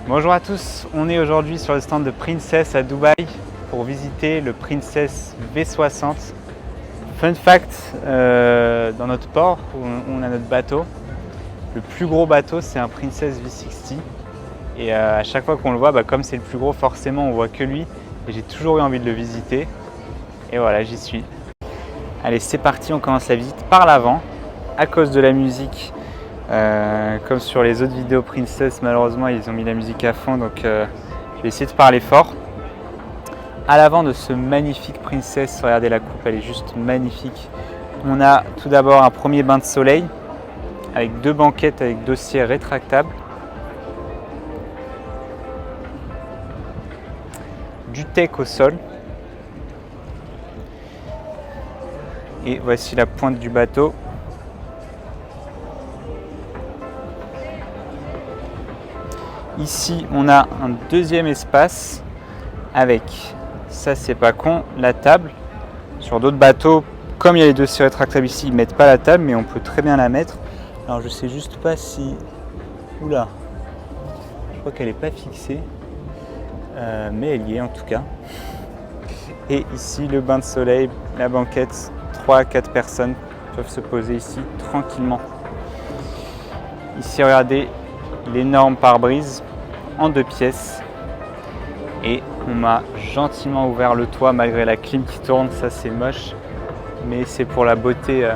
Bonjour à tous, on est aujourd'hui sur le stand de Princess à Dubaï pour visiter le Princess V60. Fun fact, dans notre port où on a notre bateau, le plus gros bateau c'est un Princess V60 et à chaque fois qu'on le voit, comme c'est le plus gros forcément on voit que lui et j'ai toujours eu envie de le visiter et voilà, j'y suis. Allez, c'est parti, on commence la visite par l'avant à cause de la musique. Comme sur les autres vidéos Princess, malheureusement ils ont mis la musique à fond, donc je vais essayer de parler fort. À l'avant de ce magnifique Princess, regardez la coupe, elle est juste magnifique. On a tout d'abord un premier bain de soleil avec deux banquettes avec dossier rétractable, du teak au sol, et voici la pointe du bateau. Ici, on a un deuxième espace avec, ça c'est pas con, la table. Sur d'autres bateaux, comme il y a les dossiers rétractables ici, ils ne mettent pas la table, mais on peut très bien la mettre. Alors je sais juste pas si... Oula, je crois qu'elle n'est pas fixée, mais elle y est en tout cas. Et ici, le bain de soleil, la banquette, 3 à 4 personnes peuvent se poser ici tranquillement. Ici, regardez l'énorme pare-brise en 2 pièces et on m'a gentiment ouvert le toit malgré la clim qui tourne, ça c'est moche mais c'est pour la beauté,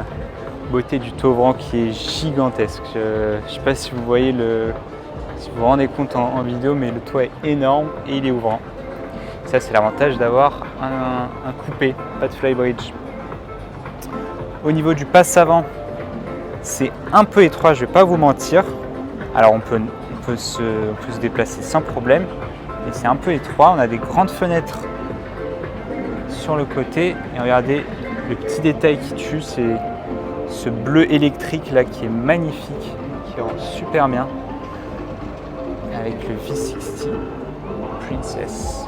beauté du toboggan qui est gigantesque. Je ne sais pas si vous voyez si vous vous rendez compte en vidéo, mais le toit est énorme et il est ouvrant. Ça c'est l'avantage d'avoir un coupé, pas de flybridge. Au niveau du passe avant, c'est un peu étroit, je ne vais pas vous mentir. Alors on peut se déplacer sans problème, mais c'est un peu étroit. On a des grandes fenêtres sur le côté et regardez le petit détail qui tue, c'est ce bleu électrique là qui est magnifique, qui rend super bien avec le V60 Princess.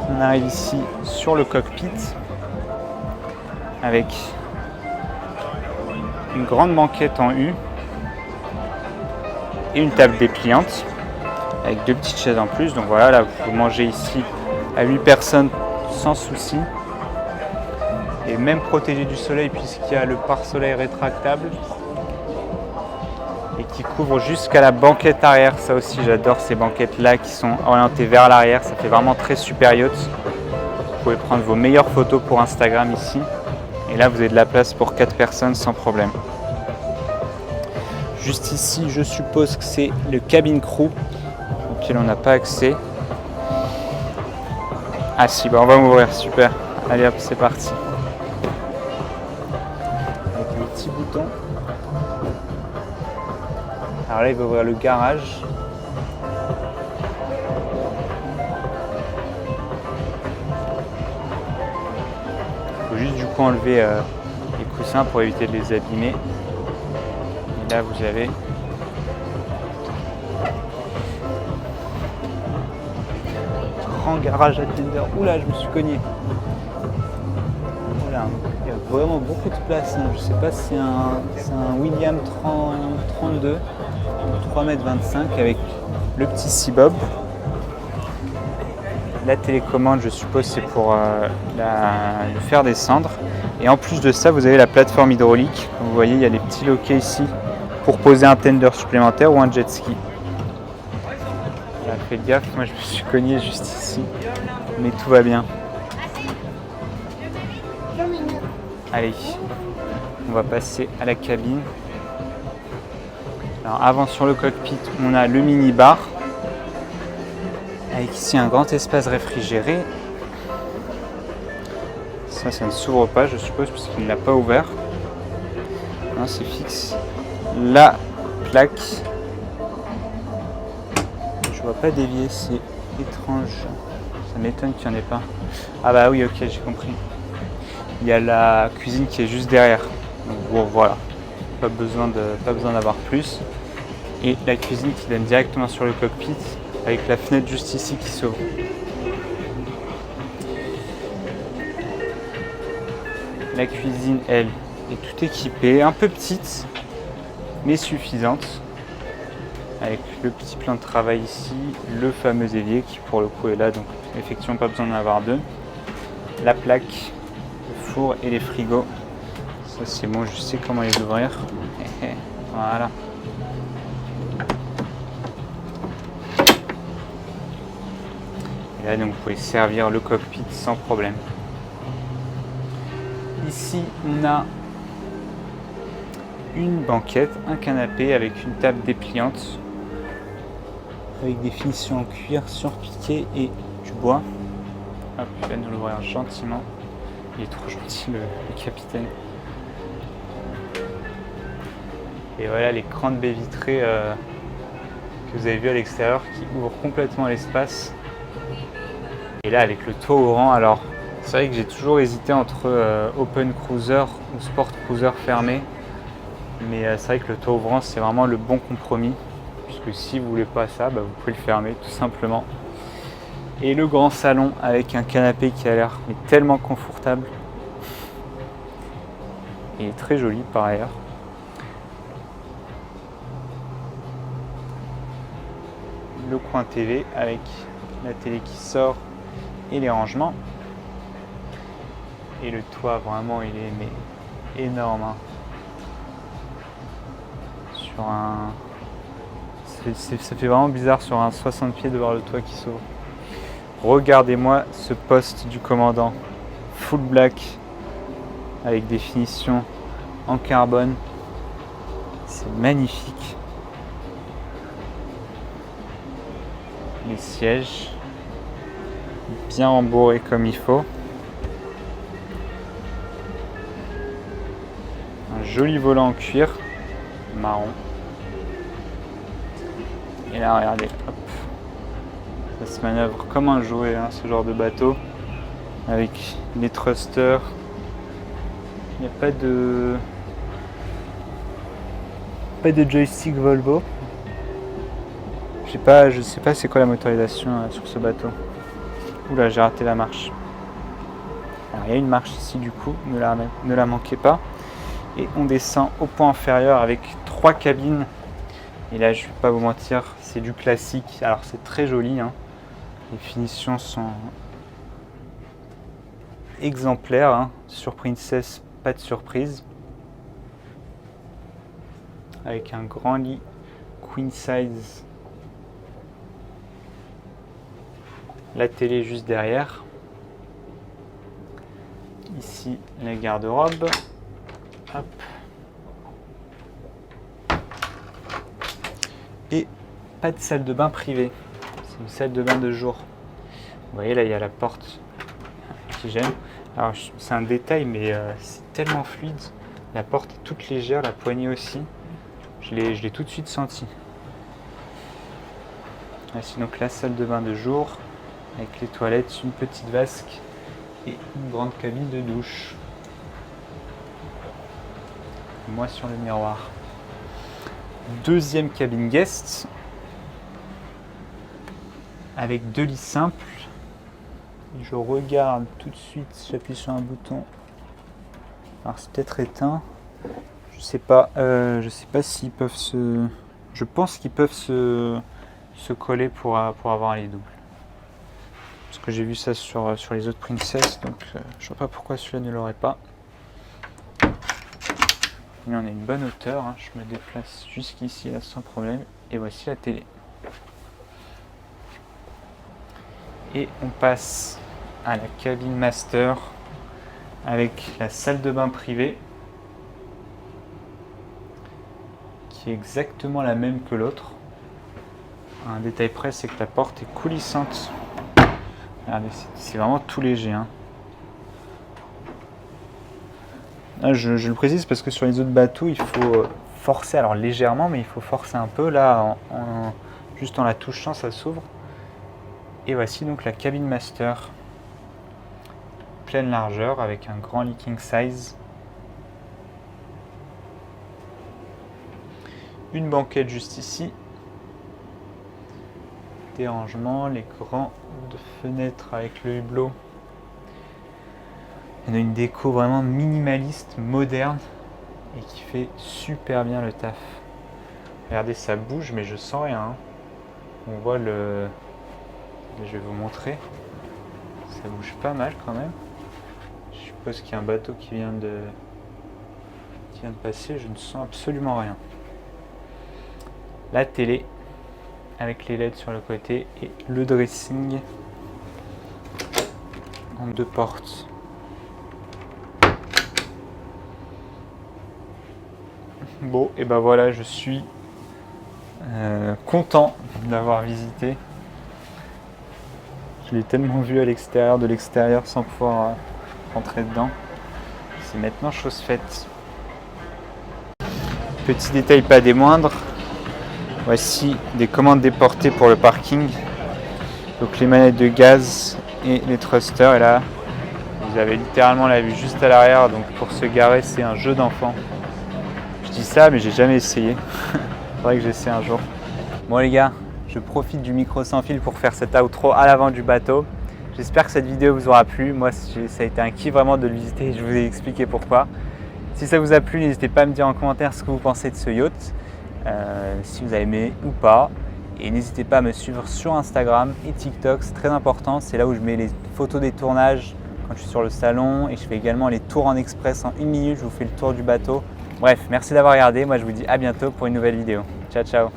On arrive ici sur le cockpit avec une grande banquette en U et une table dépliante avec 2 petites chaises en plus. Donc voilà, là vous pouvez manger ici à 8 personnes sans souci et même protégé du soleil puisqu'il y a le pare-soleil rétractable et qui couvre jusqu'à la banquette arrière. Ça aussi j'adore ces banquettes là qui sont orientées vers l'arrière, ça fait vraiment très super yacht. Vous pouvez prendre vos meilleures photos pour Instagram ici. Et là, vous avez de la place pour 4 personnes sans problème. Juste ici, je suppose que c'est le cabin crew auquel on n'a pas accès. Ah si, on va m'ouvrir, super. Allez hop, c'est parti. Avec un petit bouton. Alors là, il va ouvrir le garage. Il faut juste du coup enlever les coussins pour éviter de les abîmer. Et là vous avez grand garage à tender. Oula, je me suis cogné. Oula, il y a vraiment beaucoup de place. Je sais pas si c'est un William 32 3,25 m avec le petit C-Bob. La télécommande, je suppose, c'est pour le faire descendre. Et en plus de ça, vous avez la plateforme hydraulique. Vous voyez, il y a les petits loquets ici pour poser un tender supplémentaire ou un jet ski. Faites gaffe, moi je me suis cogné juste ici, mais tout va bien. Allez, on va passer à la cabine. Alors avant, sur le cockpit, on a le mini-bar avec ici un grand espace réfrigéré. Ça ne s'ouvre pas, je suppose, puisqu'il ne l'a pas ouvert. Non, c'est fixe. La plaque, je vois pas dévier, c'est étrange. Ça m'étonne qu'il n'y en ait pas. Ah bah oui, ok, j'ai compris. Il y a la cuisine qui est juste derrière. Donc bon, voilà, pas besoin d'avoir plus. Et la cuisine qui donne directement sur le cockpit, avec la fenêtre juste ici qui s'ouvre. La cuisine, elle, est tout équipée, un peu petite, mais suffisante. Avec le petit plan de travail ici, le fameux évier qui pour le coup est là, donc effectivement pas besoin d'en avoir deux. La plaque, le four et les frigos. Ça c'est bon, je sais comment les ouvrir. Voilà. Et là donc vous pouvez servir le cockpit sans problème. Ici on a une banquette, un canapé avec une table dépliante avec des finitions en cuir surpiqué et du bois. Hop, je vais nous l'ouvrir gentiment. Il est trop gentil le capitaine. Et voilà l'écran de baie vitrée que vous avez vu à l'extérieur qui ouvre complètement l'espace. Et là avec le toit ouvrant, alors c'est vrai que j'ai toujours hésité entre Open Cruiser ou Sport Cruiser fermé. Mais c'est vrai que le toit ouvrant c'est vraiment le bon compromis. Puisque si vous voulez pas ça, vous pouvez le fermer tout simplement. Et le grand salon avec un canapé qui a l'air tellement confortable. Et très joli par ailleurs. Le coin TV avec la télé qui sort et les rangements. Et le toit vraiment il est énorme. Hein. Sur un... Ça fait vraiment bizarre sur un 60 pieds de voir le toit qui s'ouvre. Regardez-moi ce poste du commandant. Full black avec des finitions en carbone. C'est magnifique. Les sièges bien rembourrés comme il faut. Un joli volant en cuir marron. Et là, regardez, hop, ça se manœuvre comme un jouet, hein, ce genre de bateau, avec les thrusters. Il n'y a pas de joystick Volvo. Je sais pas c'est quoi la motorisation sur ce bateau. Oula, j'ai raté la marche. Alors, il y a une marche ici du coup, ne la manquez pas. Et on descend au point inférieur avec 3 cabines. Et là, je ne vais pas vous mentir, c'est du classique. Alors, c'est très joli. Hein. Les finitions sont exemplaires. Hein. Sur Princess, pas de surprise. Avec un grand lit queen size. La télé juste derrière. Ici, la garde-robe. Hop. Et pas de salle de bain privée, c'est une salle de bain de jour. Vous voyez là il y a la porte qui gêne. Alors c'est un détail mais c'est tellement fluide. La porte est toute légère, la poignée aussi. Je l'ai tout de suite senti. Voici donc la salle de bain de jour avec les toilettes, une petite vasque et une grande cabine de douche. Moi sur le miroir. Deuxième cabine guest avec 2 lits simples. Je regarde tout de suite, j'appuie sur un bouton. Alors c'est peut-être éteint. Je sais pas s'ils peuvent se. Je pense qu'ils peuvent se coller pour avoir un lit double. Parce que j'ai vu ça sur les autres Princess, donc je vois pas pourquoi celui-là ne l'aurait pas. Mais on a une bonne hauteur, hein. Je me déplace jusqu'ici là sans problème. Et voici la télé. Et on passe à la cabine master avec la salle de bain privée qui est exactement la même que l'autre. Un détail près, c'est que la porte est coulissante. Regardez, c'est vraiment tout léger. Hein. Là, je le précise parce que sur les autres bateaux, il faut forcer, alors légèrement, mais il faut forcer un peu. Là, juste en la touchant, ça s'ouvre. Et voici donc la cabine master. Pleine largeur avec un grand lit king size. Une banquette juste ici. Des rangements, les grandes fenêtres avec le hublot. On a une déco vraiment minimaliste, moderne et qui fait super bien le taf. Regardez, ça bouge, mais je sens rien. Hein. On voit le... Je vais vous montrer. Ça bouge pas mal quand même. Je suppose qu'il y a un bateau qui vient de passer. Je ne sens absolument rien. La télé avec les LED sur le côté et le dressing en 2 portes. Bon, et ben voilà, je suis content d'avoir visité. Je l'ai tellement vu à l'extérieur, de l'extérieur, sans pouvoir rentrer dedans. C'est maintenant chose faite. Petit détail pas des moindres. Voici des commandes déportées pour le parking. Donc les manettes de gaz et les thrusters. Et là, vous avez littéralement la vue juste à l'arrière. Donc pour se garer, c'est un jeu d'enfant. Je dis ça, mais j'ai jamais essayé. Faudrait que j'essaie un jour. Bon les gars, je profite du micro sans fil pour faire cet outro à l'avant du bateau. J'espère que cette vidéo vous aura plu. Moi, ça a été un kiff vraiment de le visiter et je vous ai expliqué pourquoi. Si ça vous a plu, n'hésitez pas à me dire en commentaire ce que vous pensez de ce yacht, si vous avez aimé ou pas. Et n'hésitez pas à me suivre sur Instagram et TikTok, c'est très important. C'est là où je mets les photos des tournages quand je suis sur le salon et je fais également les tours en express en 1 minute. Je vous fais le tour du bateau. Bref, merci d'avoir regardé. Moi, je vous dis à bientôt pour une nouvelle vidéo. Ciao, ciao.